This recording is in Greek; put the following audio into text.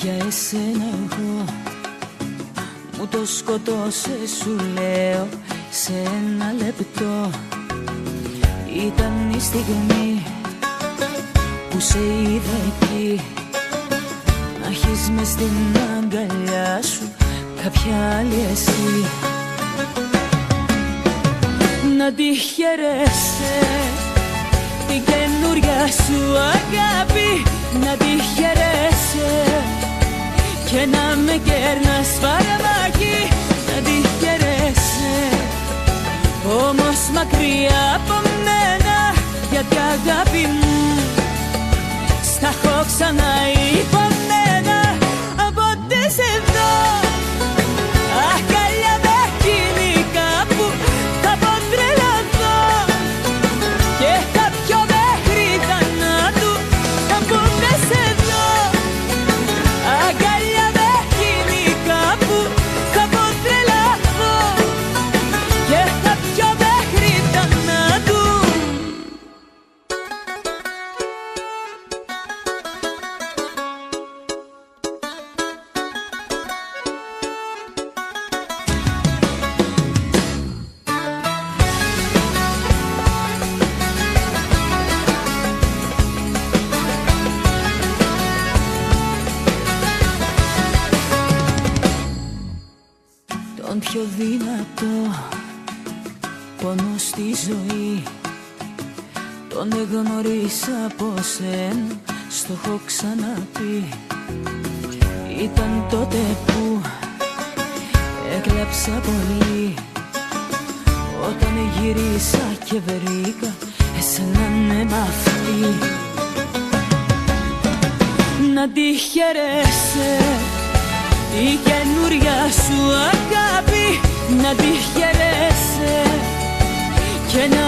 Για εσένα εγώ μου το σκοτώσες, σου λέω, σε ένα λεπτό. Ήταν η στιγμή που σε είδα εκεί, να έχεις μες στην αγκαλιά σου κάποια άλλη εσύ. Να τη χαιρέσαι την καινούρια σου αγάπη, να τη χαιρέσαι και να με κέρνας φαρμάκι. Να τη χαιρέσαι όμως μακριά από μένα, γιατί αγάπη μου στα έχω ξανά υπομένα. Πότε σε δω αγκαλιά με εκείνη κάπου θα πω τρελαθώ και θα πιω μέχρι θανάτου. Πότε σε δω αγκαλιά με εκείνη κάπου θα πω τρελαθώ και θα πιω μέχρι θανάτου. Τον πιο δυνατό πόνο στη ζωή τον εγνωρίσα από σένα, στο έχω ξαναπεί. Ήταν τότε που έκλαψα πολύ, όταν γυρίσα και βρήκα εσένα ναι μ' αυτή. Να τη χαιρέσαι η καινούρια σου αγάπη, να τη χαιρέσαι και να